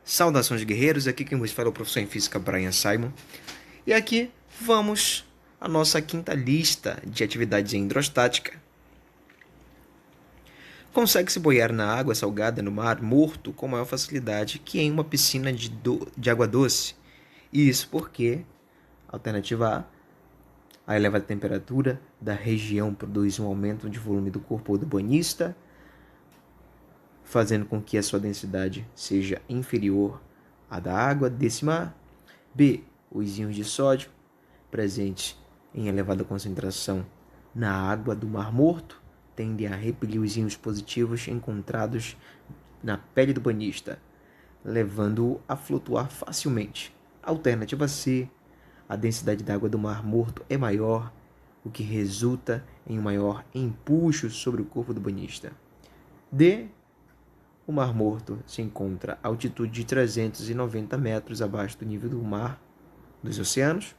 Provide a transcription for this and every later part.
Saudações guerreiros, aqui quem vos fala é o professor em física Brian Simon. E aqui vamos à nossa quinta lista de atividades em hidrostática. Consegue-se boiar na água salgada no mar morto com maior facilidade que em uma piscina de água doce. Isso porque, alternativa a elevada temperatura da região produz um aumento de volume do corpo do banhista, fazendo com que a sua densidade seja inferior à da água desse mar. B. Os íons de sódio, presentes em elevada concentração na água do Mar Morto, tendem a repelir os íons positivos encontrados na pele do banhista, levando-o a flutuar facilmente. Alternativa C. A densidade da água do Mar Morto é maior, o que resulta em um maior empuxo sobre o corpo do banhista. D. O Mar Morto se encontra a altitude de 390 metros abaixo do nível do mar dos oceanos,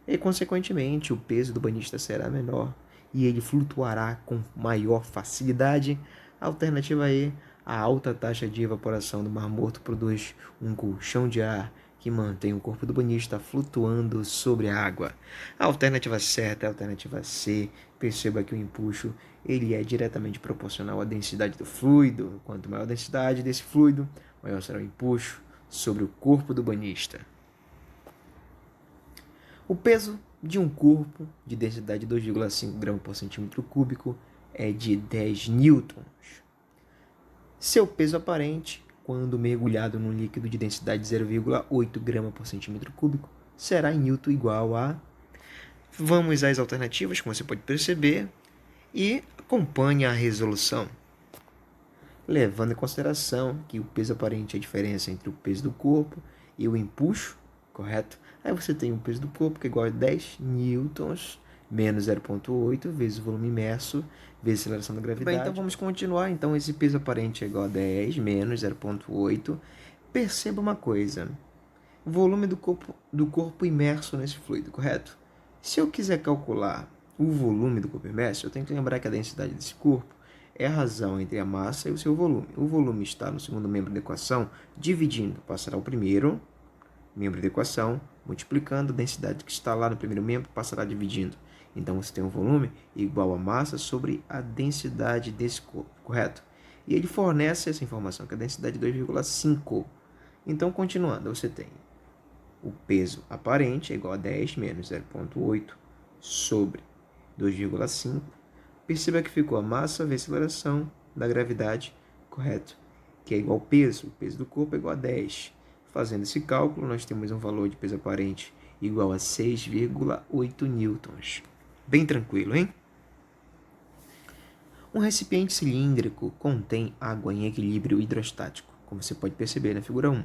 e, consequentemente, o peso do banhista será menor e ele flutuará com maior facilidade. Alternativa E, a alta taxa de evaporação do Mar Morto produz um colchão de ar que mantém o corpo do banhista flutuando sobre a água. A alternativa certa é a alternativa C. Perceba que o empuxo ele é diretamente proporcional à densidade do fluido. Quanto maior a densidade desse fluido, maior será o empuxo sobre o corpo do banhista. O peso de um corpo de densidade de 2,5 gramas por centímetro cúbico é de 10 newtons. Seu peso aparente, quando mergulhado num líquido de densidade de 0,8 gramas por centímetro cúbico, será em newton igual a... Vamos às alternativas, como você pode perceber, e acompanhe a resolução. Levando em consideração que o peso aparente é a diferença entre o peso do corpo e o empuxo, correto? Aí você tem o peso do corpo, que é igual a 10 newtons, menos 0,8, vezes o volume imerso, vezes a aceleração da gravidade. Bem, então vamos continuar. Então, esse peso aparente é igual a 10 menos 0,8. Perceba uma coisa. Volume do corpo imerso nesse fluido, correto? Se eu quiser calcular o volume do corpo imerso, eu tenho que lembrar que a densidade desse corpo é a razão entre a massa e o seu volume. O volume está no segundo membro da equação, dividindo, passará o primeiro membro da equação, multiplicando a densidade que está lá no primeiro membro, passará dividindo. Então, você tem um volume igual a massa sobre a densidade desse corpo, correto? E ele fornece essa informação, que é a densidade de 2,5. Então, continuando, você tem o peso aparente é igual a 10 menos 0,8 sobre 2,5. Perceba que ficou a massa vezes a aceleração da gravidade, correto? Que é igual ao peso. O peso do corpo é igual a 10. Fazendo esse cálculo, nós temos um valor de peso aparente igual a 6,8 newtons. Bem tranquilo, hein? Um recipiente cilíndrico contém água em equilíbrio hidrostático, como você pode perceber na figura 1.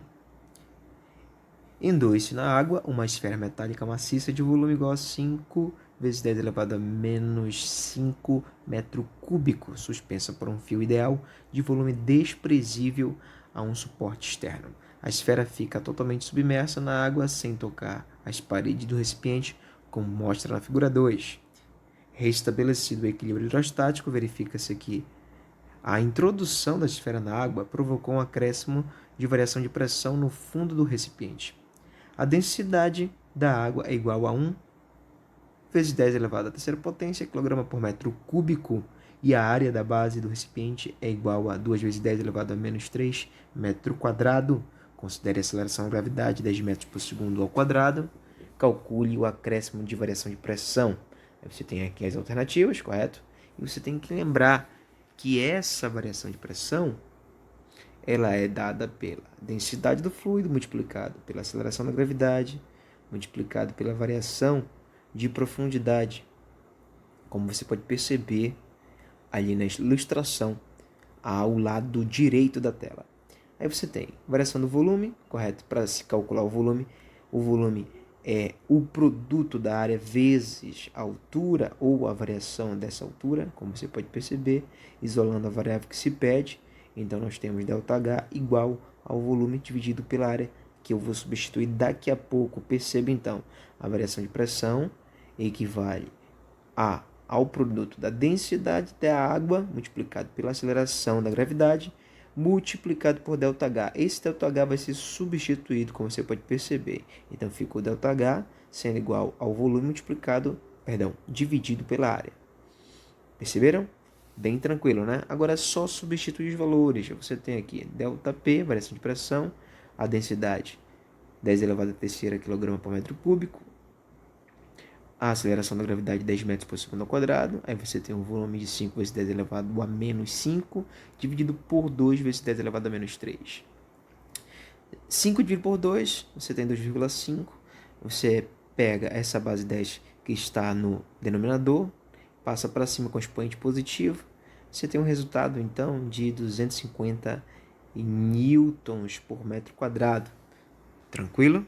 Induz-se na água uma esfera metálica maciça de volume igual a 5 vezes 10 elevado a menos 5 metro cúbico, suspensa por um fio ideal de volume desprezível a um suporte externo. A esfera fica totalmente submersa na água sem tocar as paredes do recipiente, como mostra na figura 2. Restabelecido o equilíbrio hidrostático, verifica-se que a introdução da esfera na água provocou um acréscimo de variação de pressão no fundo do recipiente. A densidade da água é igual a 1 vezes 10 elevado à terceira potência, kg por metro cúbico, e a área da base do recipiente é igual a 2 vezes 10 elevado a menos 3 metro quadrado. Considere a aceleração da gravidade 10 metros por segundo ao quadrado. Calcule o acréscimo de variação de pressão. Aí você tem aqui as alternativas, correto? E você tem que lembrar que essa variação de pressão ela é dada pela densidade do fluido multiplicado pela aceleração da gravidade multiplicado pela variação de profundidade, como você pode perceber ali na ilustração ao lado direito da tela. Aí você tem variação do volume, correto? Para se calcular o volume é o produto da área vezes a altura ou a variação dessa altura, como você pode perceber, isolando a variável que se pede. Então, nós temos ΔH igual ao volume dividido pela área, que eu vou substituir daqui a pouco. Perceba, então, a variação de pressão equivale ao produto da densidade da água multiplicado pela aceleração da gravidade multiplicado por ΔH. Esse ΔH vai ser substituído, como você pode perceber. Então, fica o ΔH sendo igual ao volume dividido pela área. Perceberam? Bem tranquilo, né? Agora é só substituir os valores. Você tem aqui ΔP, variação de pressão, a densidade 10 elevado a terceira kg por metro cúbico, a aceleração da gravidade 10 metros por segundo ao quadrado, aí você tem um volume de 5 vezes 10 elevado a menos 5, dividido por 2 vezes 10 elevado a menos 3. 5 dividido por 2, você tem 2,5. Você pega essa base 10 que está no denominador, passa para cima com o expoente positivo, você tem um resultado, então, de 250 newtons por metro quadrado. Tranquilo?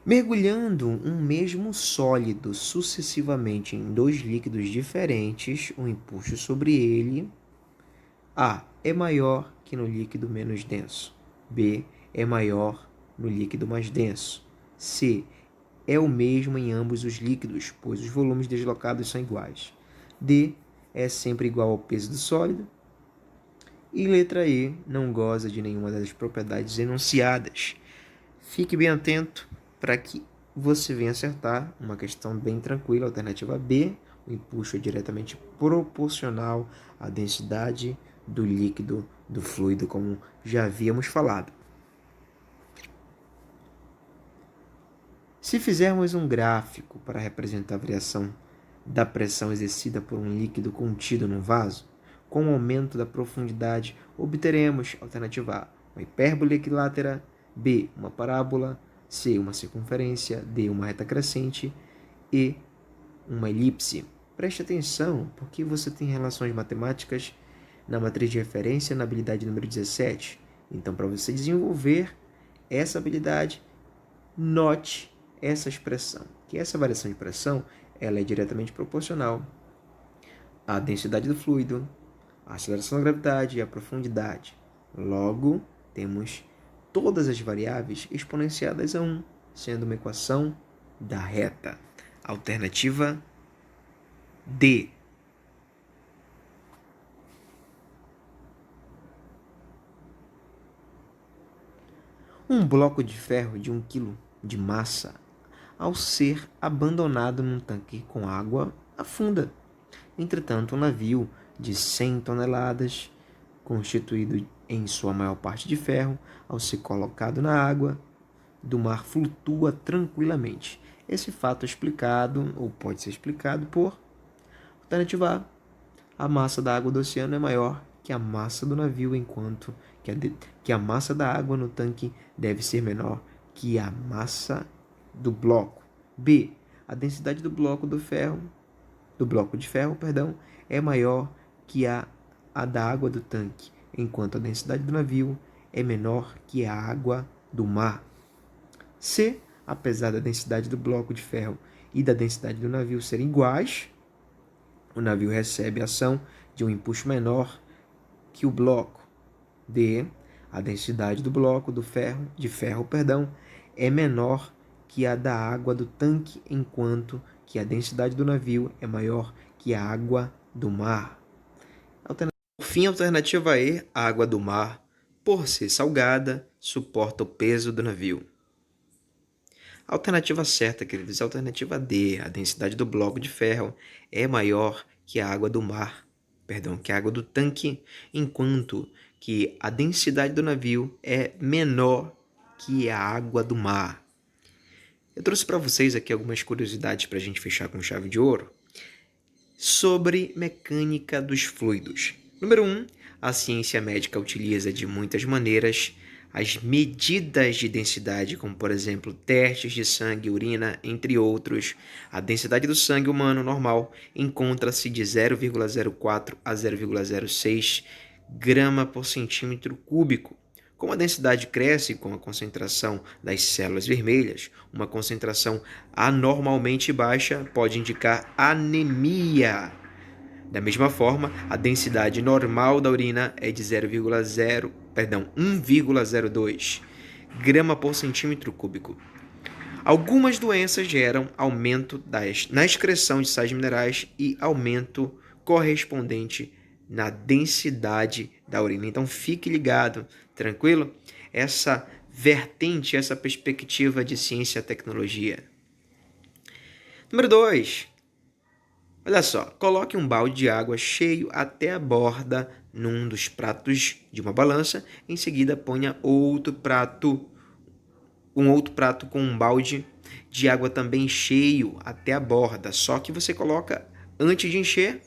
Mergulhando um mesmo sólido sucessivamente em dois líquidos diferentes, o impulso sobre ele A é maior que no líquido menos denso. B é maior no líquido mais denso. C é o mesmo em ambos os líquidos, pois os volumes deslocados são iguais. D é sempre igual ao peso do sólido. E letra E não goza de nenhuma das propriedades enunciadas. Fique bem atento para que você venha acertar uma questão bem tranquila. Alternativa B, o impulso é diretamente proporcional à densidade do líquido, do fluido, como já havíamos falado. Se fizermos um gráfico para representar a variação da pressão exercida por um líquido contido no vaso, com o aumento da profundidade, obteremos, alternativa A, uma hipérbole equilátera, B, uma parábola, C, uma circunferência, D, uma reta crescente e uma elipse. Preste atenção, porque você tem relações matemáticas na matriz de referência na habilidade número 17. Então, para você desenvolver essa habilidade, note essa expressão, que essa variação de pressão ela é diretamente proporcional à densidade do fluido, à aceleração da gravidade e à profundidade. Logo, temos todas as variáveis exponenciadas a 1, sendo uma equação da reta. Alternativa D. Um bloco de ferro de 1 kg de massa, ao ser abandonado num tanque com água, afunda. Entretanto, um navio de 100 toneladas, constituído em sua maior parte de ferro, ao ser colocado na água do mar, flutua tranquilamente. Esse fato é explicado, ou pode ser explicado por alternativa A. A massa da água do oceano é maior que a massa do navio, enquanto que a massa da água no tanque deve ser menor que a massa do bloco. B. A densidade do bloco de ferro, é maior que a da água do tanque, enquanto a densidade do navio é menor que a água do mar. C. Apesar da densidade do bloco de ferro e da densidade do navio serem iguais, o navio recebe a ação de um impulso menor que o bloco. D. A densidade do bloco de ferro é menor que a da água do tanque, enquanto que a densidade do navio é maior que a água do mar. Por fim, alternativa E, a água do mar, por ser salgada, suporta o peso do navio. A alternativa certa, queridos, é a alternativa D. A densidade do bloco de ferro é maior que a água do mar, que a água do tanque, enquanto que a densidade do navio é menor que a água do mar. Eu trouxe para vocês aqui algumas curiosidades para a gente fechar com chave de ouro sobre mecânica dos fluidos. Número 1, a ciência médica utiliza de muitas maneiras as medidas de densidade, como por exemplo testes de sangue, urina, entre outros. A densidade do sangue humano normal encontra-se de 0,04 a 0,06 grama por centímetro cúbico. Como a densidade cresce com a concentração das células vermelhas, uma concentração anormalmente baixa pode indicar anemia. Da mesma forma, a densidade normal da urina é de 1,02 grama por centímetro cúbico. Algumas doenças geram aumento na excreção de sais minerais e aumento correspondente na densidade da urina. Então fique ligado, tranquilo? Essa vertente, essa perspectiva de ciência e tecnologia. Número 2. Olha só, coloque um balde de água cheio até a borda num dos pratos de uma balança. Em seguida, ponha um outro prato com um balde de água também cheio até a borda. Só que você coloca, antes de encher,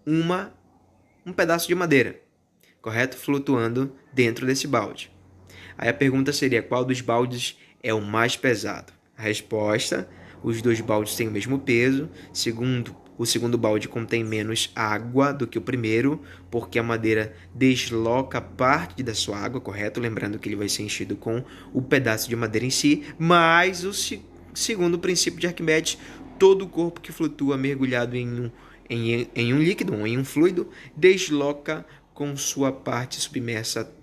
um pedaço de madeira, correto? Flutuando dentro desse balde. Aí a pergunta seria, qual dos baldes é o mais pesado? A resposta, os 2 baldes têm o mesmo peso. O segundo balde contém menos água do que o primeiro, porque a madeira desloca parte da sua água, correto? Lembrando que ele vai ser enchido com o pedaço de madeira em si, mas segundo o princípio de Arquimedes, todo o corpo que flutua mergulhado em um líquido, ou em um fluido, desloca com sua parte submersa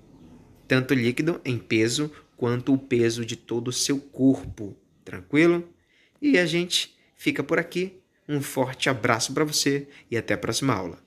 tanto líquido em peso quanto o peso de todo o seu corpo. Tranquilo? E a gente fica por aqui. Um forte abraço para você e até a próxima aula.